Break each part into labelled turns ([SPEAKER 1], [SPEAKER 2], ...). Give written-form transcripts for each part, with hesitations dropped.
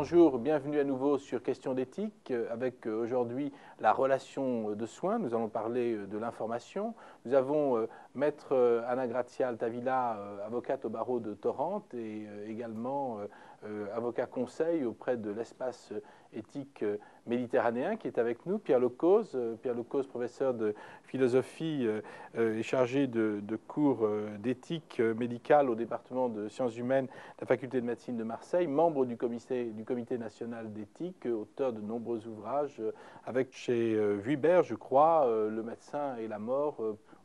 [SPEAKER 1] bonjour, bienvenue à nouveau sur Questions d'éthique avec aujourd'hui la relation de soins. Nous allons parler de l'information. Nous avons Maître Anna Grazia Altavilla, avocate au barreau de Torrente et également avocat conseil auprès de l'espace éthique méditerranéen qui est avec nous. Pierre Lecause, professeur de philosophie et chargé de cours d'éthique médicale au département de sciences humaines de la faculté de médecine de Marseille, membre du comité national d'éthique, auteur de nombreux ouvrages, avec chez Vuibert, je crois, Le médecin et la mort.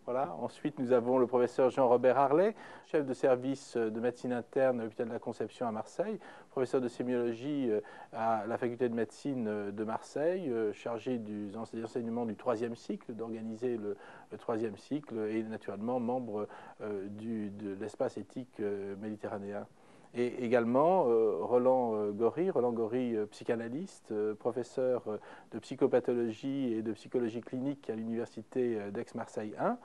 [SPEAKER 1] Voilà. Ensuite, nous avons le professeur Jean-Robert Harlet, chef de service de médecine interne à l'hôpital de la Conception à Marseille, professeur de sémiologie à la faculté de médecine de Marseille, chargé des enseignements du 3e cycle, d'organiser le 3e cycle et naturellement membre de l'espace éthique méditerranéen. Et également Roland Gory, psychanalyste, professeur de psychopathologie et de psychologie clinique à l'université d'Aix-Marseille 1,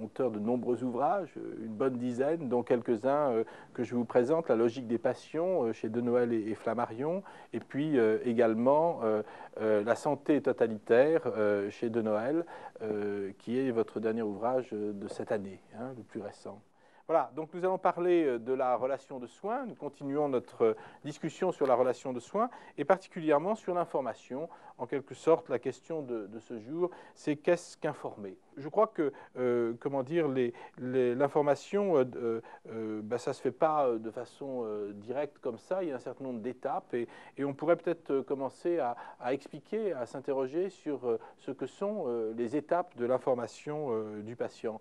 [SPEAKER 1] auteur de nombreux ouvrages, une bonne dizaine, dont quelques-uns que je vous présente, La logique des passions chez De Noël et Flammarion, et puis également La santé totalitaire chez De Noël, qui est votre dernier ouvrage de cette année, hein, le plus récent. Voilà, donc nous allons parler de la relation de soins. Nous continuons notre discussion sur la relation de soins et particulièrement sur l'information. En quelque sorte, la question de ce jour, c'est qu'est-ce qu'informer? Je crois que, comment dire, l'information, ça ne se fait pas de façon directe comme ça. Il y a un certain nombre d'étapes et on pourrait peut-être commencer à expliquer, à s'interroger sur ce que sont les étapes de l'information du patient.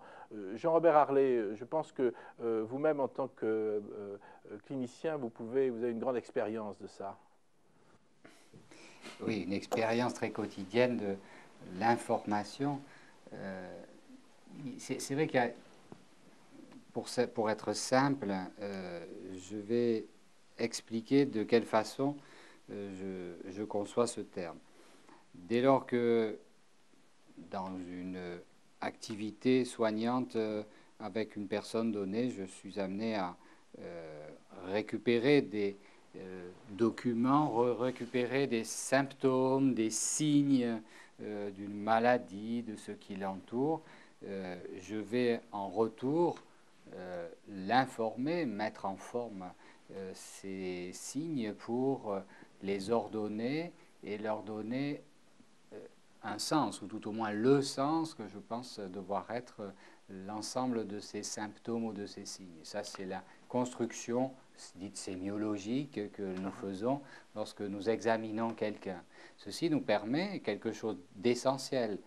[SPEAKER 1] Jean-Robert Harlet, je pense que vous-même, en tant que clinicien, vous avez une grande expérience de ça.
[SPEAKER 2] Oui, une expérience très quotidienne de l'information. C'est vrai qu'il y a, pour être simple, je vais expliquer de quelle façon je conçois ce terme. Dès lors que dans une activité soignante avec une personne donnée, je suis amené à récupérer des documents, récupérer des symptômes, des signes d'une maladie, de ce qui l'entoure. Je vais en retour l'informer, mettre en forme ces signes pour les ordonner et leur donner un sens, ou tout au moins le sens que je pense devoir être l'ensemble de ces symptômes ou de ces signes. Ça, c'est la construction dite sémiologique que nous faisons lorsque nous examinons quelqu'un. Ceci nous permet quelque chose d'essentiel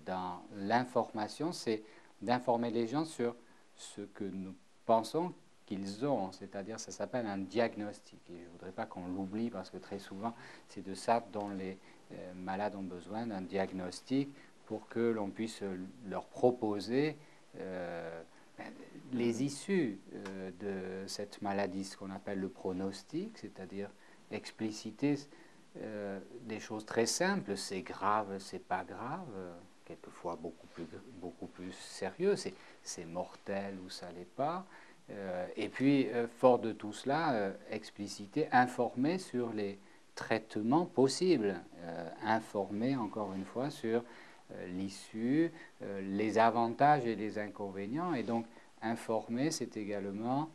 [SPEAKER 2] dans l'information, c'est d'informer les gens sur ce que nous pensons qu'ils ont, c'est-à-dire ça s'appelle un diagnostic. Et je ne voudrais pas qu'on l'oublie parce que très souvent, c'est de ça dont les malades ont besoin, d'un diagnostic pour que l'on puisse leur proposer les issues de cette maladie, ce qu'on appelle le pronostic, c'est-à-dire expliciter des choses très simples, c'est grave, c'est pas grave, quelquefois beaucoup plus sérieux, c'est mortel ou ça l'est pas, et puis fort de tout cela, expliciter, informer sur les traitements possibles, informer encore une fois sur l'issue, les avantages et les inconvénients, et donc informer, c'est également,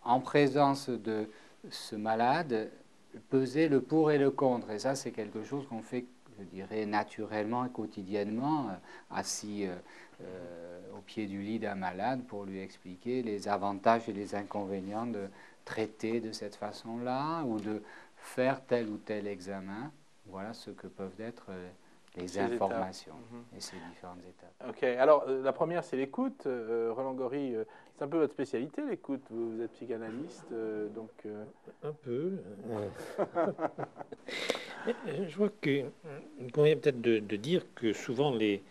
[SPEAKER 2] en présence de ce malade, peser le pour et le contre. Et ça, c'est quelque chose qu'on fait, je dirais, naturellement et quotidiennement, assis au pied du lit d'un malade pour lui expliquer les avantages et les inconvénients de traiter de cette façon-là ou de faire tel ou tel examen. Voilà ce que peuvent être les informations et ces différentes étapes.
[SPEAKER 1] Ok, alors la première c'est l'écoute. Roland Gory, c'est un peu votre spécialité, l'écoute. Vous êtes psychanalyste, donc...
[SPEAKER 3] Un peu. Je vois qu'il convient peut-être de dire que souvent les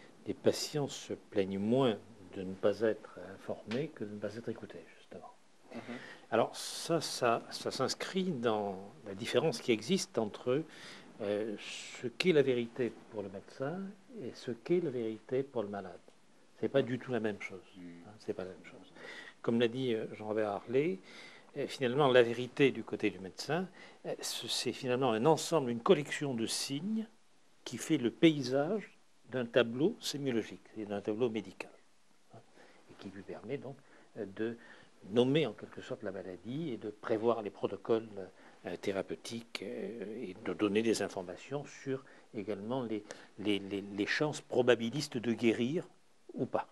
[SPEAKER 3] patients se plaignent moins de ne pas être informés que de ne pas être écoutés, justement. Alors ça s'inscrit dans la différence qui existe entre ce qu'est la vérité pour le médecin et ce qu'est la vérité pour le malade. C'est pas du tout la même chose. Hein, c'est pas la même chose. Comme l'a dit Jean-Robert Harlet, finalement, la vérité du côté du médecin, c'est finalement un ensemble, une collection de signes qui fait le paysage d'un tableau sémiologique, et d'un tableau médical, hein, et qui lui permet donc de nommer en quelque sorte la maladie et de prévoir les protocoles thérapeutiques et de donner des informations sur également les chances probabilistes de guérir ou pas.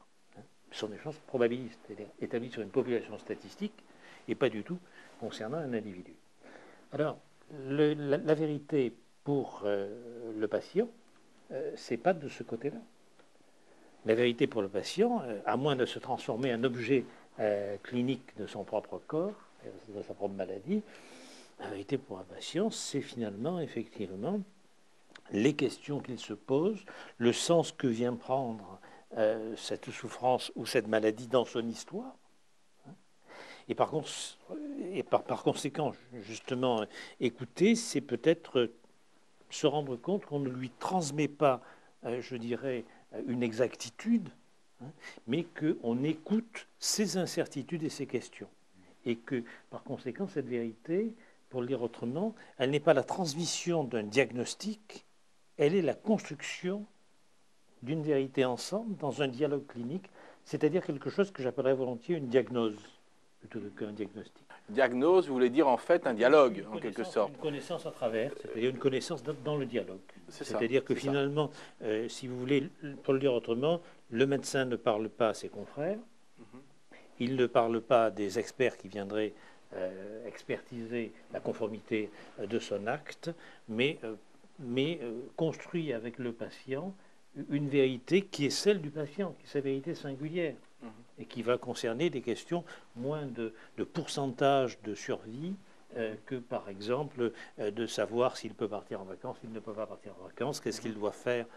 [SPEAKER 3] Ce sont des chances probabilistes, c'est-à-dire établies sur une population statistique et pas du tout concernant un individu. Alors, la vérité pour le patient, c'est pas de ce côté-là. La vérité pour le patient, à moins de se transformer en objet clinique de son propre corps, de sa propre maladie, la vérité pour un patient, c'est finalement, effectivement, les questions qu'il se pose, le sens que vient prendre cette souffrance ou cette maladie dans son histoire. Et par conséquent, justement, écouter, c'est peut-être se rendre compte qu'on ne lui transmet pas, je dirais, une exactitude, hein, mais qu'on écoute ses incertitudes et ses questions. Et que, par conséquent, cette vérité, pour le dire autrement, elle n'est pas la transmission d'un diagnostic, elle est la construction d'une vérité ensemble dans un dialogue clinique, c'est-à-dire quelque chose que j'appellerais volontiers une diagnose, plutôt qu'un diagnostic.
[SPEAKER 1] Diagnose, vous voulez dire en fait un dialogue, en quelque sorte.
[SPEAKER 3] Une connaissance à travers, c'est-à-dire une connaissance dans le dialogue.
[SPEAKER 1] C'est-à-dire
[SPEAKER 3] C'est-à-dire que finalement, si vous voulez, pour le dire autrement, le médecin ne parle pas à ses confrères, il ne parle pas des experts qui viendraient expertiser la conformité de son acte, mais construit avec le patient une vérité qui est celle du patient, qui est sa vérité singulière, et qui va concerner des questions moins de pourcentage de survie que, par exemple, de savoir s'il peut partir en vacances, s'il ne peut pas partir en vacances, qu'est-ce qu'il doit faire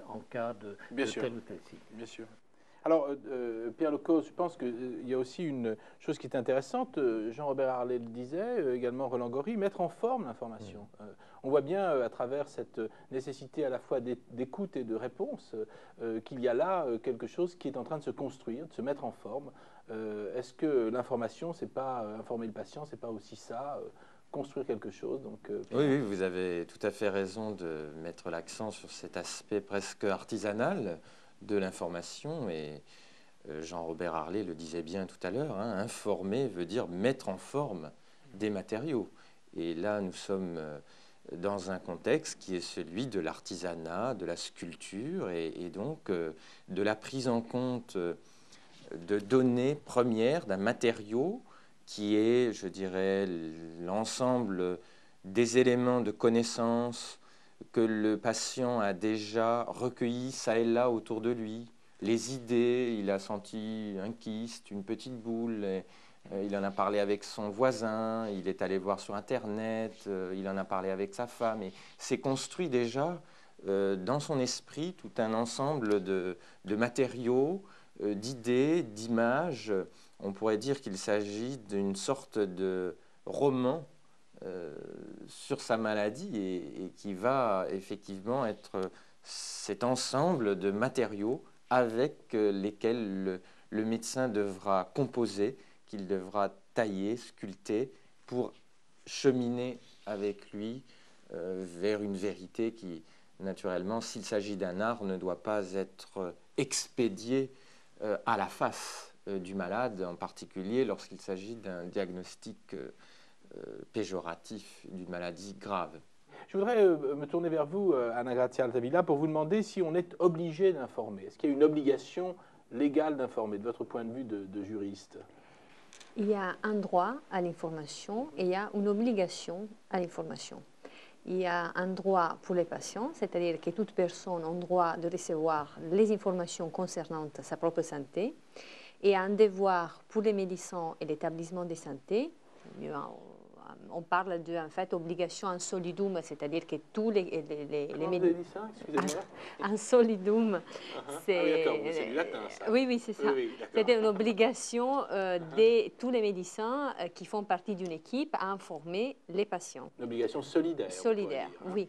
[SPEAKER 3] en cas de tel ou tel signe.
[SPEAKER 1] Bien sûr. Alors, Pierre Lecaux, je pense qu'il y a aussi une chose qui est intéressante, Jean-Robert Harlay le disait, également Roland Gori, mettre en forme l'information. On voit bien à travers cette nécessité à la fois d'écoute et de réponse qu'il y a là quelque chose qui est en train de se construire, de se mettre en forme. Est-ce que l'information, c'est pas informer le patient, c'est pas aussi ça construire quelque chose. Donc,
[SPEAKER 4] oui, vous avez tout à fait raison de mettre l'accent sur cet aspect presque artisanal de l'information. Et Jean-Robert Harlay le disait bien tout à l'heure, hein, informer veut dire mettre en forme des matériaux. Et là, nous sommes dans un contexte qui est celui de l'artisanat, de la sculpture et donc de la prise en compte de données premières d'un matériau qui est, je dirais, l'ensemble des éléments de connaissance que le patient a déjà recueillis ça et là autour de lui. Les idées, il a senti un kyste, une petite boule, il en a parlé avec son voisin, il est allé voir sur Internet, il en a parlé avec sa femme. Et c'est construit déjà dans son esprit tout un ensemble de matériaux, d'idées, d'images. On pourrait dire qu'il s'agit d'une sorte de roman sur sa maladie et qui va effectivement être cet ensemble de matériaux avec lesquels le médecin devra composer, qu'il devra tailler, sculpter pour cheminer avec lui vers une vérité qui, naturellement, s'il s'agit d'un art, ne doit pas être expédiée à la face du malade, en particulier lorsqu'il s'agit d'un diagnostic péjoratif d'une maladie grave.
[SPEAKER 1] Je voudrais me tourner vers vous, Anna Grazia Altavilla, pour vous demander si on est obligé d'informer. Est-ce qu'il y a une obligation légale d'informer, de votre point de vue de juriste?
[SPEAKER 5] Il y a un droit à l'information et il y a une obligation à l'information. Il y a un droit pour les patients, c'est-à-dire que toute personne a le droit de recevoir les informations concernant sa propre santé, et un devoir pour les médecins et l'établissement de santé. On parle de en fait, obligation en solidum, c'est-à-dire que tous les
[SPEAKER 1] médecins, excusez-moi.
[SPEAKER 5] En solidum,
[SPEAKER 1] c'est du latin, ça.
[SPEAKER 5] Oui, c'est ça. Oui, c'est une obligation de tous les médecins qui font partie d'une équipe à informer les patients.
[SPEAKER 1] Une obligation solidaire.
[SPEAKER 5] Solidaire,
[SPEAKER 1] dire, hein.
[SPEAKER 5] oui.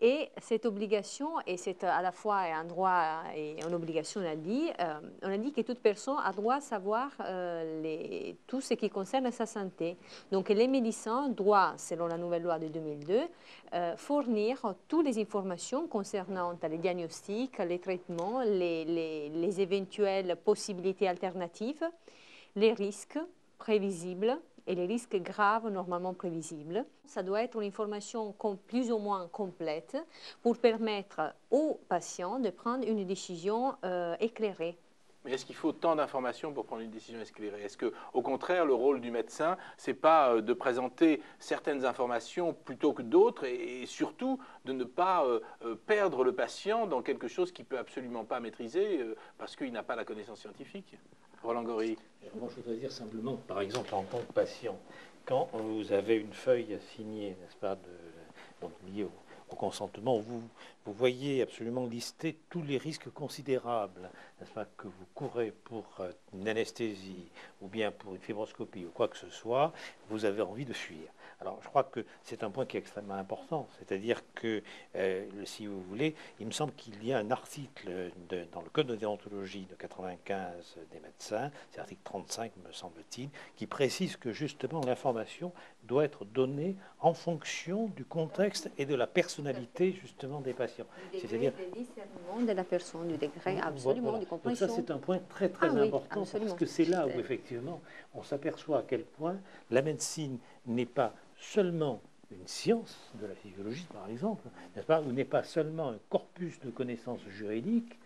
[SPEAKER 5] Et cette obligation, et c'est à la fois un droit et une obligation, on a dit que toute personne a droit à savoir tout ce qui concerne sa santé. Donc les médecins doivent, selon la nouvelle loi de 2002, fournir toutes les informations concernant les diagnostics, les traitements, les éventuelles possibilités alternatives, les risques prévisibles et les risques graves normalement prévisibles. Ça doit être une information plus ou moins complète pour permettre aux patients de prendre une décision éclairée.
[SPEAKER 1] Mais est-ce qu'il faut tant d'informations pour prendre une décision éclairée? Est-ce qu'au contraire, le rôle du médecin, ce n'est pas de présenter certaines informations plutôt que d'autres et surtout de ne pas perdre le patient dans quelque chose qu'il ne peut absolument pas maîtriser parce qu'il n'a pas la connaissance scientifique? Roland Gori.
[SPEAKER 3] Moi, je voudrais dire simplement que, par exemple, en tant que patient, quand vous avez une feuille à signer, n'est-ce pas, donc liée au consentement, vous voyez absolument lister tous les risques considérables, n'est-ce pas, que vous courez pour une anesthésie ou bien pour une fibroscopie ou quoi que ce soit, vous avez envie de fuir. Alors, je crois que c'est un point qui est extrêmement important, c'est-à-dire que, si vous voulez, il me semble qu'il y a un article dans le Code de déontologie de 95 des médecins, c'est l'article 35, me semble-t-il, qui précise que justement l'information doit être donnée en fonction du contexte et de la personnalité justement des patients.
[SPEAKER 5] C'est-à-dire le discernement de la personne, du degré absolument
[SPEAKER 3] voilà.
[SPEAKER 5] de compréhension.
[SPEAKER 3] Donc ça, c'est un point très important, parce que c'est là où effectivement on s'aperçoit à quel point la médecine n'est pas seulement une science de la physiologie, par exemple, n'est-ce pas, ou n'est pas seulement un corpus de connaissances juridiques,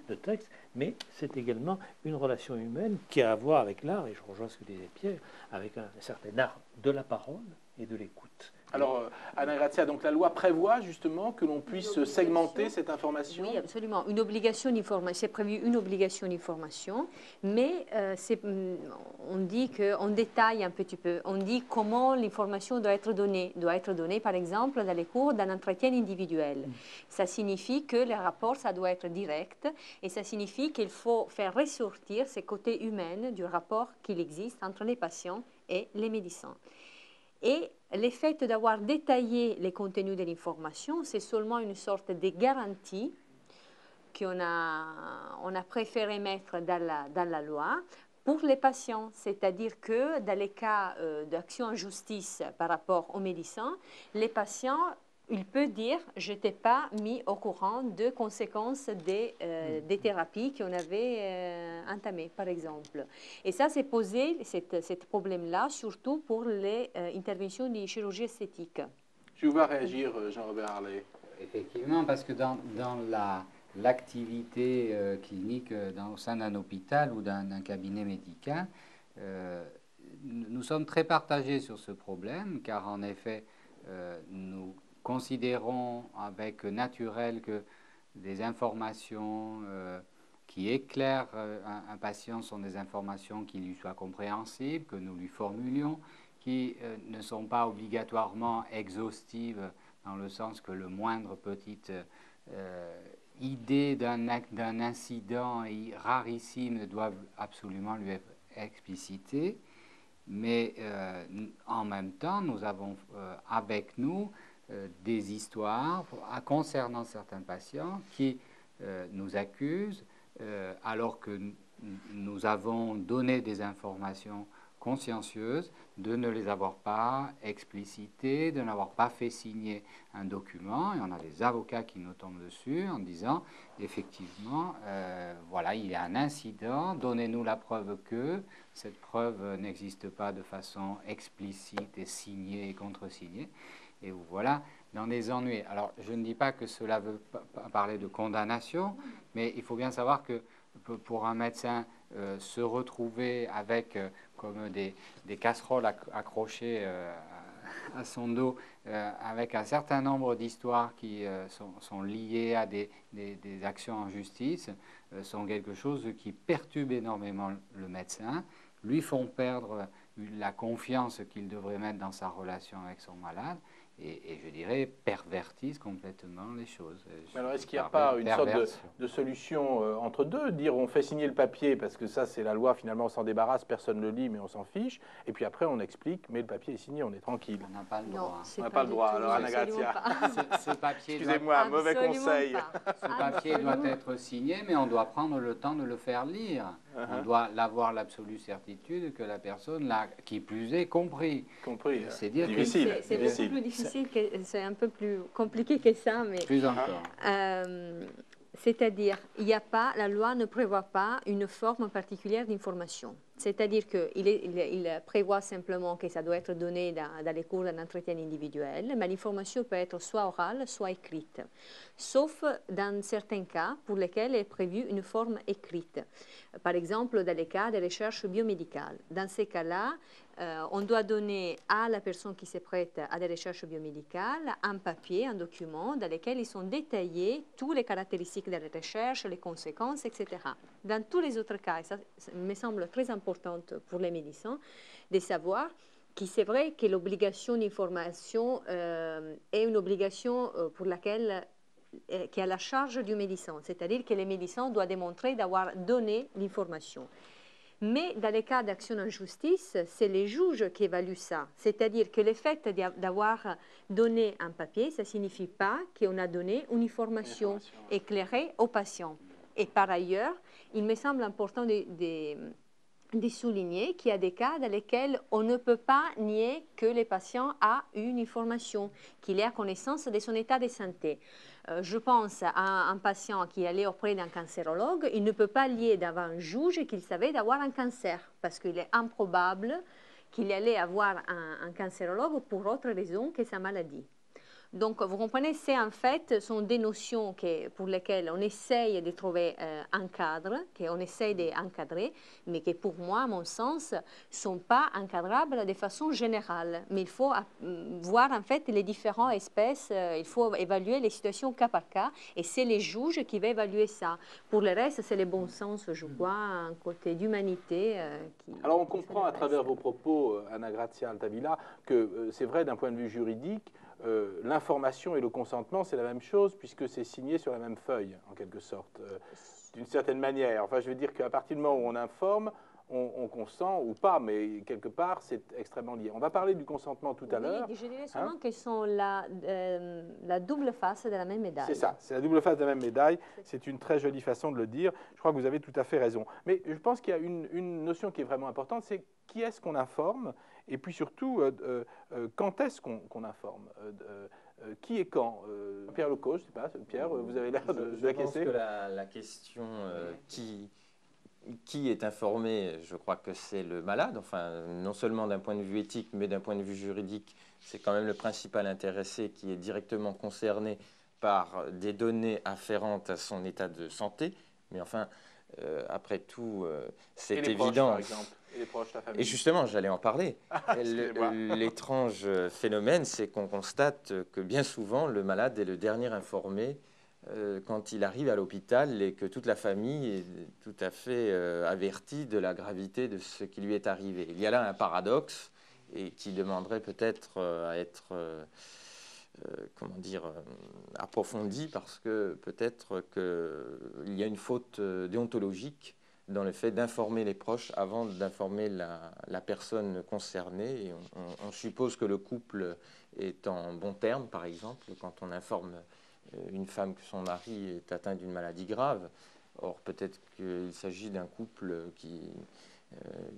[SPEAKER 3] de textes, mais c'est également une relation humaine qui a à voir avec l'art, et je rejoins ce que disait Pierre, avec un certain art de la parole et de l'écoute.
[SPEAKER 1] Alors, Anna Grazia, donc la loi prévoit justement que l'on puisse segmenter cette information?
[SPEAKER 5] Oui, absolument. Une obligation d'information, c'est prévu une obligation d'information, mais on dit qu'on détaille un petit peu. On dit comment l'information doit être donnée. Doit être donnée, par exemple, dans les cours d'un entretien individuel. Ça signifie que le rapport, ça doit être direct, et ça signifie qu'il faut faire ressortir ce côté humain du rapport qu'il existe entre les patients et les médecins. Et le fait d'avoir détaillé les contenus de l'information, c'est seulement une sorte de garantie qu'on a préféré mettre dans la loi pour les patients. C'est-à-dire que dans les cas d'action en justice par rapport aux médecins, les patients, il peut dire « je t'ai pas mis au courant de conséquences des thérapies qu'on avait entamées, par exemple ». Et ça, c'est posé, ce problème-là, surtout pour les interventions de chirurgie esthétique.
[SPEAKER 1] Je vais vous voir réagir, Jean-Robert Harlay.
[SPEAKER 2] Effectivement, parce que dans l'activité clinique au sein d'un hôpital ou d'un cabinet médical, nous sommes très partagés sur ce problème, car en effet, nous considérons avec naturel que des informations qui éclairent un patient sont des informations qui lui soient compréhensibles, que nous lui formulions, qui ne sont pas obligatoirement exhaustives dans le sens que le moindre petite idée d'un incident rarissime doit absolument lui être explicitée. Mais en même temps, nous avons avec nous des histoires concernant certains patients qui nous accusent alors que nous avons donné des informations consciencieuses de ne les avoir pas explicitées, de n'avoir pas fait signer un document, et on a des avocats qui nous tombent dessus en disant effectivement voilà, il y a un incident, donnez-nous la preuve que cette preuve n'existe pas de façon explicite et signée et contresignée. Et voilà, dans des ennuis. Alors, je ne dis pas que cela veut parler de condamnation, mais il faut bien savoir que pour un médecin, se retrouver avec comme des casseroles accrochées à son dos, avec un certain nombre d'histoires qui sont liées à des actions en justice, sont quelque chose qui perturbe énormément le médecin, lui font perdre la confiance qu'il devrait mettre dans sa relation avec son malade, et je dirais pervertissent complètement les choses.
[SPEAKER 1] Mais alors, est-ce qu'il n'y a pas une sorte de solution entre deux? Dire on fait signer le papier, parce que ça, c'est la loi, finalement, on s'en débarrasse, personne ne le lit, mais on s'en fiche. Et puis après, on explique, mais le papier est signé, on est tranquille.
[SPEAKER 2] On n'a pas le droit.
[SPEAKER 1] On n'a pas le droit. Alors, Anna-Gracia, excusez-moi, mauvais conseil.
[SPEAKER 2] Ce papier doit être signé, mais on doit prendre le temps de le faire lire. On doit avoir l'absolue certitude que la personne l'a, qui plus est, compris.
[SPEAKER 1] C'est
[SPEAKER 5] difficile. C'est beaucoup plus difficile, c'est un peu plus compliqué que ça. Mais,
[SPEAKER 2] plus encore.
[SPEAKER 5] C'est-à-dire, la loi ne prévoit pas une forme particulière d'information. C'est-à-dire qu'il prévoit simplement que ça doit être donné dans les cours d'un entretien individuel, mais l'information peut être soit orale, soit écrite, sauf dans certains cas pour lesquels est prévue une forme écrite. Par exemple, dans les cas de recherche biomédicale. Dans ces cas-là, on doit donner à la personne qui se prête à des recherches biomédicales un papier, un document dans lequel ils sont détaillés toutes les caractéristiques de la recherche, les conséquences, etc. Dans tous les autres cas, et ça me semble très important pour les médecins, de savoir que c'est vrai que l'obligation d'information est une obligation pour laquelle qui est à la charge du médecin, c'est-à-dire que le médecin doit démontrer d'avoir donné l'information. Mais dans les cas d'action en justice, c'est les juges qui évaluent ça. C'est-à-dire que le fait d'avoir donné un papier, ça ne signifie pas qu'on a donné une information éclairée au patient. Et par ailleurs, il me semble important de souligner qu'il y a des cas dans lesquels on ne peut pas nier que le patient a une information, qu'il ait à connaissance de son état de santé. Je pense à un patient qui allait auprès d'un cancérologue, il ne peut pas lier devant un juge qu'il savait d'avoir un cancer, parce qu'il est improbable qu'il allait avoir un cancérologue pour autre raison que sa maladie. Donc, vous comprenez, sont des notions pour lesquelles on essaye de trouver un cadre, qu'on essaye d'encadrer, mais qui, pour moi, à mon sens, ne sont pas encadrables de façon générale. Mais il faut voir, en fait, les différentes espèces, il faut évaluer les situations cas par cas, et c'est les juges qui vont évaluer ça. Pour le reste, c'est le bon sens, je crois, un côté d'humanité.
[SPEAKER 1] Alors, on comprend à travers vos propos, Anna-Gracia Altavilla, que c'est vrai d'un point de vue juridique, l'information et le consentement, c'est la même chose puisque c'est signé sur la même feuille, en quelque sorte, d'une certaine manière. Enfin, je veux dire qu'à partir du moment où on informe, on consent ou pas, mais quelque part, c'est extrêmement lié. On va parler du consentement tout à l'heure.
[SPEAKER 5] Je dirais seulement qu'ils sont la double face de la même médaille.
[SPEAKER 1] C'est ça, c'est la double face de la même médaille. C'est une très jolie façon de le dire. Je crois que vous avez tout à fait raison. Mais je pense qu'il y a une notion qui est vraiment importante, c'est qui est-ce qu'on informe, et puis surtout, quand est-ce qu'on informe, qui et quand. Pierre Lecoq, je ne sais pas, Pierre, vous avez l'air de la
[SPEAKER 4] question. Je pense que la question qui est informé, je crois que c'est le malade, enfin, non seulement d'un point de vue éthique, mais d'un point de vue juridique, c'est quand même le principal intéressé qui est directement concerné par des données afférentes à son état de santé. Mais enfin, après tout, c'est évident.
[SPEAKER 1] Par exemple, et les proches, la famille.
[SPEAKER 4] Et justement, j'allais en parler. L'étrange phénomène, c'est qu'on constate que bien souvent, le malade est le dernier informé quand il arrive à l'hôpital et que toute la famille est tout à fait avertie de la gravité de ce qui lui est arrivé. Il y a là un paradoxe et qui demanderait peut-être à être approfondi, parce que peut-être qu'il y a une faute déontologique dans le fait d'informer les proches avant d'informer la personne concernée. Et on suppose que le couple est en bon terme, par exemple, quand on informe une femme que son mari est atteint d'une maladie grave. Or, peut-être qu'il s'agit d'un couple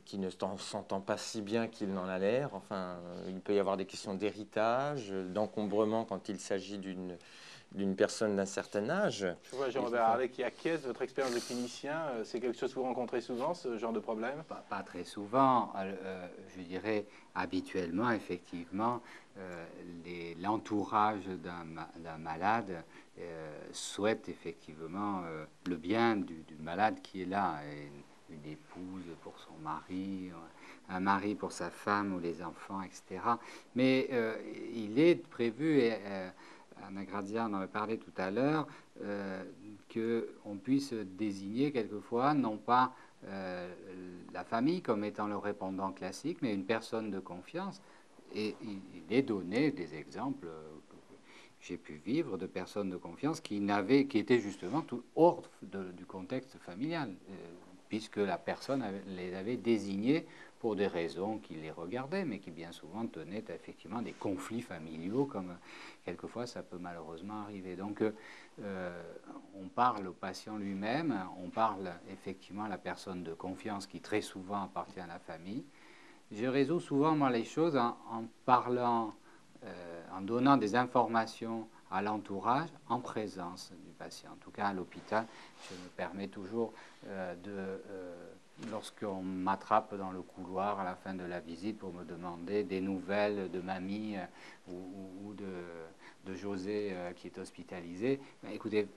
[SPEAKER 4] qui ne s'entend pas si bien qu'il n'en a l'air. Enfin, il peut y avoir des questions d'héritage, d'encombrement quand il s'agit d'une personne d'un certain âge.
[SPEAKER 1] Je vois Jean-Robert Harlet qui acquiesce. Votre expérience de clinicien, c'est quelque chose que vous rencontrez souvent, ce genre de problème?
[SPEAKER 2] Pas très souvent. Je dirais habituellement, effectivement, l'entourage d'un malade souhaite effectivement le bien du malade qui est là. Une épouse pour son mari, un mari pour sa femme ou les enfants, etc. Mais il est prévu, et Anna-Gracia en avait parlé tout à l'heure, qu'on puisse désigner quelquefois non pas la famille comme étant le répondant classique, mais une personne de confiance. Et il est donné des exemples que j'ai pu vivre de personnes de confiance qui étaient justement tout hors du contexte familial, puisque la personne les avait désignés pour des raisons qui les regardaient, mais qui bien souvent tenaient effectivement des conflits familiaux, comme quelquefois ça peut malheureusement arriver. Donc on parle au patient lui-même, on parle effectivement à la personne de confiance qui très souvent appartient à la famille. Je résous souvent moi les choses en parlant, en donnant des informations à l'entourage en présence du patient. En tout cas, à l'hôpital, je me permets toujours lorsqu'on m'attrape dans le couloir à la fin de la visite pour me demander des nouvelles de mamie ou de José qui est hospitalisé, ben, écoutez,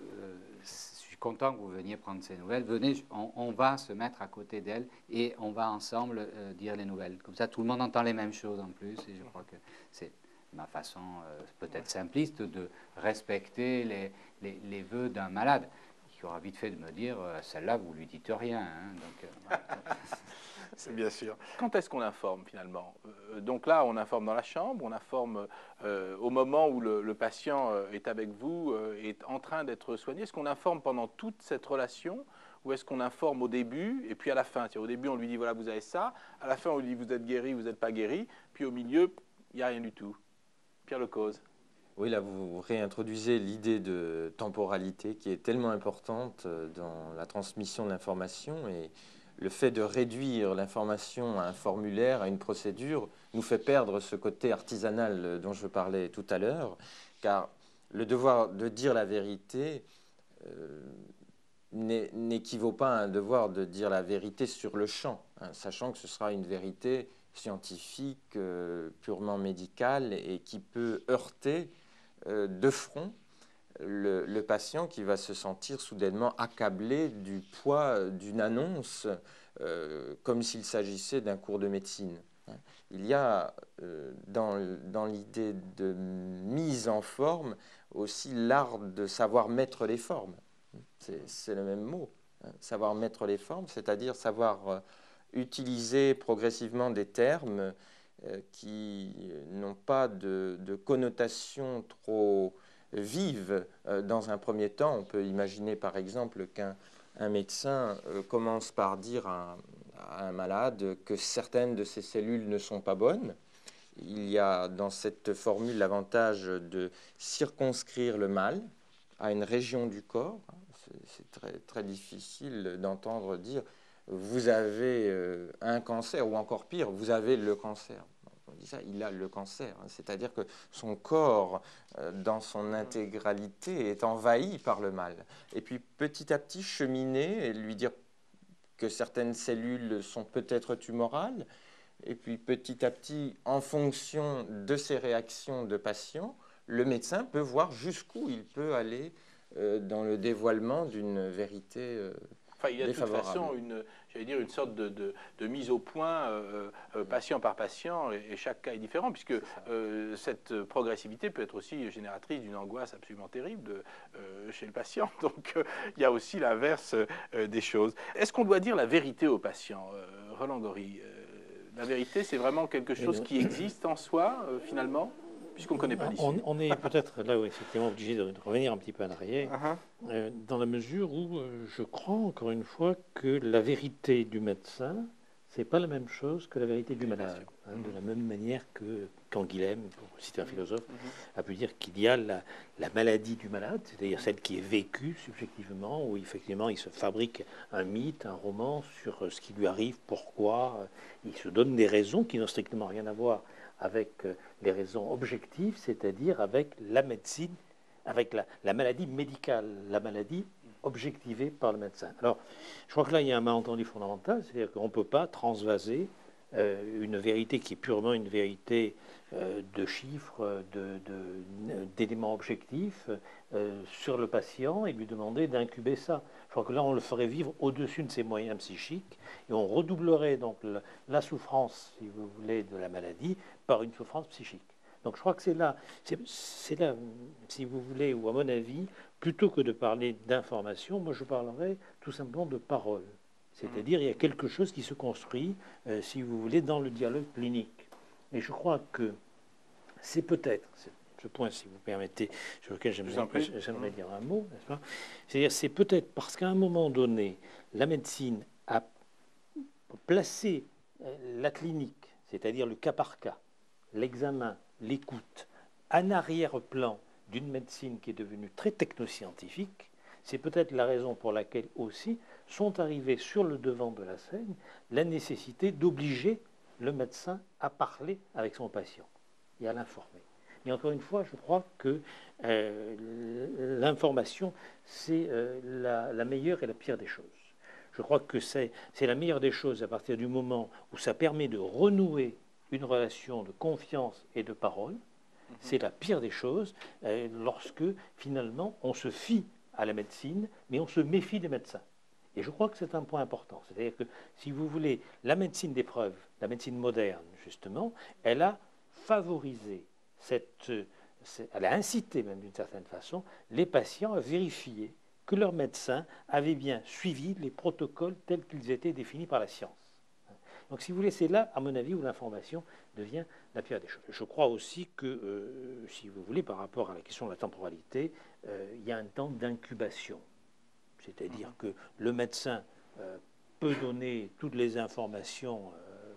[SPEAKER 2] je suis content que vous veniez prendre ces nouvelles. Venez, on va se mettre à côté d'elle et on va ensemble dire les nouvelles. Comme ça, tout le monde entend les mêmes choses en plus. Et je crois que c'est ma façon peut-être simpliste de respecter les vœux d'un malade qui aura vite fait de me dire celle-là, vous lui dites rien. Hein, donc, voilà.
[SPEAKER 1] C'est bien sûr. Quand est-ce qu'on informe finalement? Donc là, on informe dans la chambre, on informe au moment où le patient est avec vous, est en train d'être soigné. Est-ce qu'on informe pendant toute cette relation ou est-ce qu'on informe au début et puis à la fin? Au début, on lui dit voilà, vous avez ça. À la fin, on lui dit vous êtes guéri, vous n'êtes pas guéri. Puis au milieu, il n'y a rien du tout. Pierre Lecause.
[SPEAKER 4] Oui, là, vous réintroduisez l'idée de temporalité qui est tellement importante dans la transmission de l'information, et le fait de réduire l'information à un formulaire, à une procédure, nous fait perdre ce côté artisanal dont je parlais tout à l'heure, car le devoir de dire la vérité n'équivaut pas à un devoir de dire la vérité sur le champ, hein, sachant que ce sera une vérité scientifique, purement médicale, et qui peut heurter de front le patient qui va se sentir soudainement accablé du poids d'une annonce comme s'il s'agissait d'un cours de médecine. Il y a dans l'idée de mise en forme aussi l'art de savoir mettre les formes. C'est le même mot, hein, savoir mettre les formes, c'est-à-dire savoir utiliser progressivement des termes qui n'ont pas de connotation trop vive dans un premier temps. On peut imaginer par exemple qu'un médecin commence par dire à un malade que certaines de ses cellules ne sont pas bonnes. Il y a dans cette formule l'avantage de circonscrire le mal à une région du corps. C'est très, très difficile d'entendre dire vous avez un cancer, ou encore pire, vous avez le cancer. On dit ça, il a le cancer. Hein. C'est-à-dire que son corps, dans son intégralité, est envahi par le mal. Et puis petit à petit cheminer et lui dire que certaines cellules sont peut-être tumorales. Et puis petit à petit, en fonction de ces réactions de patient, le médecin peut voir jusqu'où il peut aller dans le dévoilement d'une vérité
[SPEAKER 1] Enfin, il y a de toute
[SPEAKER 4] défavorable.
[SPEAKER 1] façon une sorte de mise au point patient par patient, et chaque cas est différent, puisque cette progressivité peut être aussi génératrice d'une angoisse absolument terrible chez le patient. Donc il y a aussi l'inverse des choses. Est-ce qu'on doit dire la vérité aux patients, Roland Gori? La vérité, c'est vraiment quelque chose qui existe en soi, finalement, puisqu'on ne connaît pas l'issue.
[SPEAKER 3] On est peut-être là où effectivement obligé de revenir un petit peu en arrière, dans la mesure où je crois encore une fois que la vérité du médecin, c'est pas la même chose que la vérité du malade. Hein, de la même manière que Canguilhem, pour citer un philosophe, a pu dire qu'il y a la maladie du malade, c'est-à-dire celle qui est vécue subjectivement, où effectivement il se fabrique un mythe, un roman sur ce qui lui arrive, pourquoi, il se donne des raisons qui n'ont strictement rien à voir avec les raisons objectives, c'est-à-dire avec la médecine, avec la maladie médicale, la maladie objectivée par le médecin. Alors, je crois que là, il y a un malentendu fondamental, c'est-à-dire qu'on ne peut pas transvaser une vérité qui est purement une vérité de chiffres, d'éléments objectifs sur le patient et lui demander d'incuber ça. Je crois que là, on le ferait vivre au-dessus de ses moyens psychiques et on redoublerait donc la souffrance, si vous voulez, de la maladie par une souffrance psychique. Donc je crois que c'est là, si vous voulez, ou à mon avis, plutôt que de parler d'information, moi je parlerais tout simplement de parole. C'est-à-dire il y a quelque chose qui se construit, si vous voulez, dans le dialogue clinique. Mais je crois que c'est peut-être, ce point, si vous permettez, sur lequel j'aimerais dire un mot, n'est-ce pas? C'est-à-dire, c'est peut-être parce qu'à un moment donné, la médecine a placé la clinique, c'est-à-dire le cas par cas, l'examen, l'écoute, en arrière-plan d'une médecine qui est devenue très technoscientifique. C'est peut-être la raison pour laquelle aussi sont arrivés sur le devant de la scène la nécessité d'obliger le médecin à parler avec son patient et à l'informer. Mais encore une fois, je crois que l'information, c'est la meilleure et la pire des choses. Je crois que c'est la meilleure des choses à partir du moment où ça permet de renouer une relation de confiance et de parole. C'est la pire des choses lorsque finalement on se fie à la médecine, mais on se méfie des médecins. Et je crois que c'est un point important. C'est-à-dire que, si vous voulez, la médecine d'épreuve, la médecine moderne, justement, elle a favorisé elle a incité même d'une certaine façon les patients à vérifier que leur médecin avait bien suivi les protocoles tels qu'ils étaient définis par la science. Donc, si vous voulez, c'est là, à mon avis, où l'information devient la pire des choses. Je crois aussi que, si vous voulez, par rapport à la question de la temporalité, il y a un temps d'incubation. C'est-à-dire que le médecin peut donner toutes les informations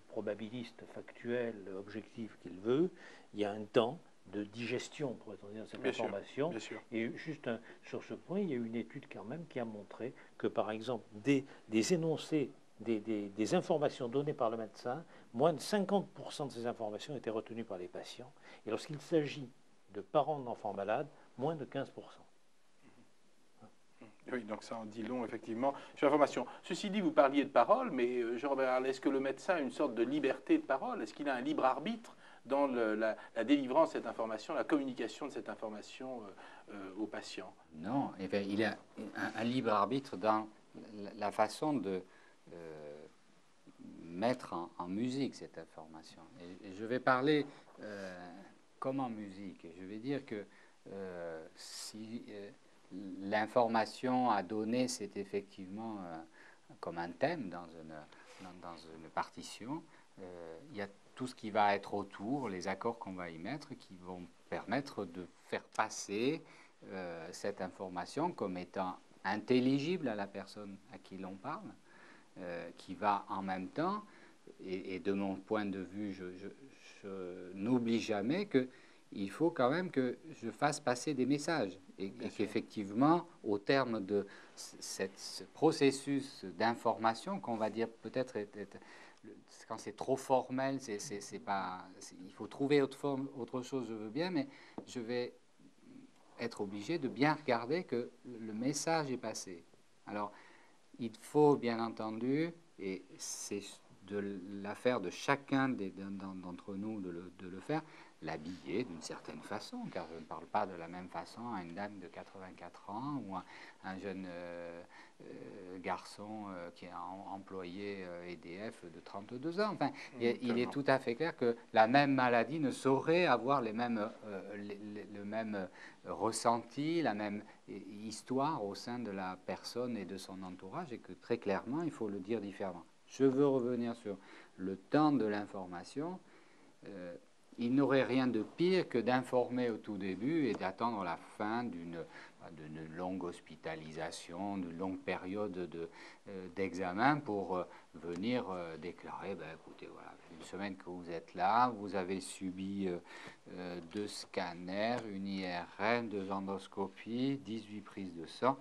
[SPEAKER 3] probabilistes, factuelles, objectives qu'il veut. Il y a un temps de digestion, pourrait-on dire, de cette information.
[SPEAKER 1] Bien sûr.
[SPEAKER 3] Et juste sur ce point, il y a une étude quand même qui a montré que, par exemple, des énoncés, des informations données par le médecin, moins de 50% de ces informations étaient retenues par les patients. Et lorsqu'il s'agit de parents d'enfants malades, moins de 15%.
[SPEAKER 1] Oui, donc ça en dit long, effectivement, sur l'information. Ceci dit, vous parliez de parole, mais Jean-Robert Harlay, est-ce que le médecin a une sorte de liberté de parole? Est-ce qu'il a un libre arbitre dans la délivrance de cette information, la communication de cette information aux patients?
[SPEAKER 2] Non, eh bien, il a un libre arbitre dans la façon de mettre en musique cette information. Et je vais parler comme en musique. Je vais dire que si l'information à donner, c'est effectivement comme un thème dans une partition, il y a tout ce qui va être autour, les accords qu'on va y mettre, qui vont permettre de faire passer cette information comme étant intelligible à la personne à qui l'on parle, qui va en même temps, et de mon point de vue, je n'oublie jamais qu'il faut quand même que je fasse passer des messages et qu'effectivement, au terme de ce processus d'information qu'on va dire peut-être quand c'est trop formel, il faut trouver autre chose, je veux bien, mais je vais être obligé de bien regarder que le message est passé. Alors, il faut bien entendu, et c'est de l'affaire de chacun d'entre nous de le faire, l'habiller d'une certaine façon, car je ne parle pas de la même façon à une dame de 84 ans ou à un jeune garçon qui est employé EDF de 32 ans. Enfin, il est tout à fait clair que la même maladie ne saurait avoir le même ressenti, la même histoire au sein de la personne et de son entourage, et que très clairement, il faut le dire différemment. Je veux revenir sur le temps de l'information. Il n'aurait rien de pire que d'informer au tout début et d'attendre la fin d'une longue hospitalisation, d'une longue période d'examen pour venir déclarer, écoutez, voilà, une semaine que vous êtes là, vous avez subi 2 scanners, une IRM, 2 endoscopies, 18 prises de sang.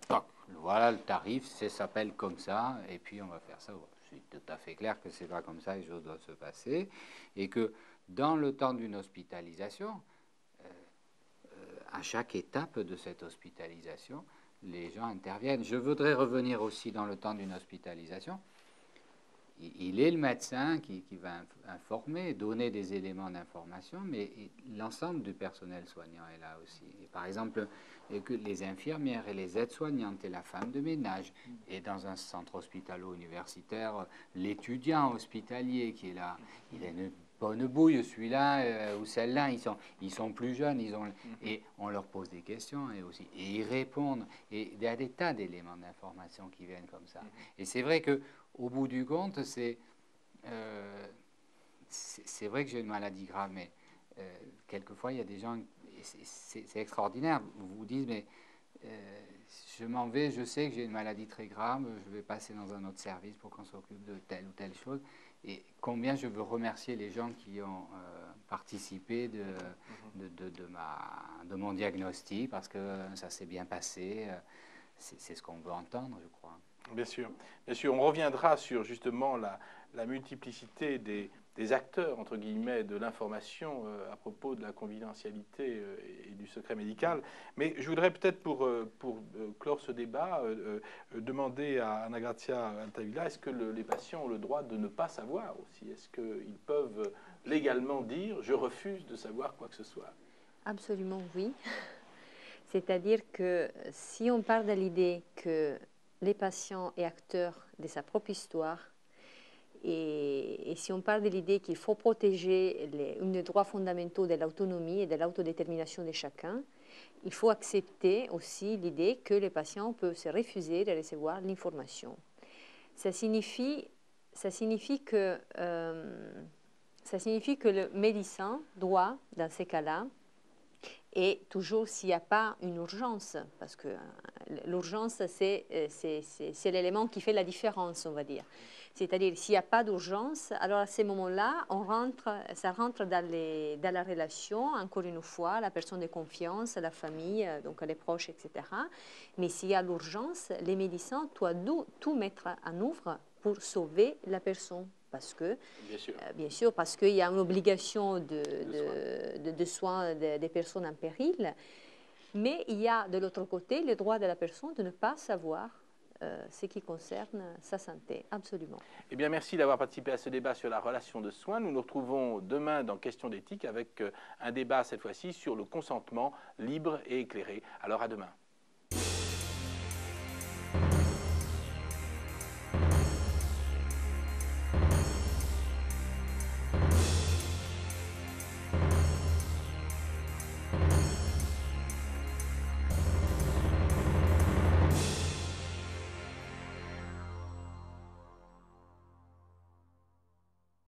[SPEAKER 2] Donc, voilà le tarif, ça s'appelle comme ça, et puis on va faire ça. Je suis tout à fait clair que c'est pas comme ça que les choses doivent se passer, et que dans le temps d'une hospitalisation, à chaque étape de cette hospitalisation, les gens interviennent. Je voudrais revenir aussi dans le temps d'une hospitalisation. Il est le médecin qui va informer, donner des éléments d'information, mais l'ensemble du personnel soignant est là aussi. Et par exemple, que les infirmières et les aides-soignantes et la femme de ménage, et dans un centre hospitalo-universitaire, l'étudiant hospitalier qui est là, il a une bonne bouille, celui-là ou celle-là, ils sont plus jeunes, et on leur pose des questions et ils répondent. Et il y a des tas d'éléments d'information qui viennent comme ça. Et c'est vrai que au bout du compte, c'est vrai que j'ai une maladie grave, mais quelquefois, il y a des gens, c'est extraordinaire, vous dites, mais je m'en vais, je sais que j'ai une maladie très grave, je vais passer dans un autre service pour qu'on s'occupe de telle ou telle chose. Et combien je veux remercier les gens qui ont participé de mon diagnostic, parce que ça s'est bien passé. C'est ce qu'on veut entendre, je crois.
[SPEAKER 1] Bien sûr. Bien sûr, on reviendra sur justement la multiplicité des acteurs, entre guillemets, de l'information à propos de la confidentialité et du secret médical. Mais je voudrais peut-être, pour clore ce débat, demander à Anna-Grazia Altavilla, est-ce que les patients ont le droit de ne pas savoir aussi? Est-ce qu'ils peuvent légalement dire « je refuse de savoir quoi que ce soit » ?
[SPEAKER 5] Absolument oui. C'est-à-dire que si on part de l'idée que les patients est acteur de sa propre histoire, et si on part de l'idée qu'il faut protéger les droits fondamentaux de l'autonomie et de l'autodétermination de chacun, il faut accepter aussi l'idée que les patients peuvent se refuser de recevoir l'information. Ça signifie que le médecin doit, dans ces cas-là, et toujours s'il n'y a pas une urgence, parce que l'urgence, c'est l'élément qui fait la différence, on va dire. C'est-à-dire, s'il n'y a pas d'urgence, alors à ce moment-là, ça rentre dans la relation, encore une fois, la personne de confiance, la famille, donc les proches, etc. Mais s'il y a l'urgence, les médecins doivent tout mettre en œuvre pour sauver la personne. Parce que, bien sûr, parce qu'il y a une obligation de soins des personnes en péril, mais il y a de l'autre côté le droit de la personne de ne pas savoir ce qui concerne sa santé, absolument.
[SPEAKER 1] Eh bien, merci d'avoir participé à ce débat sur la relation de soins. Nous nous retrouvons demain dans Questions d'éthique avec un débat cette fois-ci sur le consentement libre et éclairé. Alors à demain.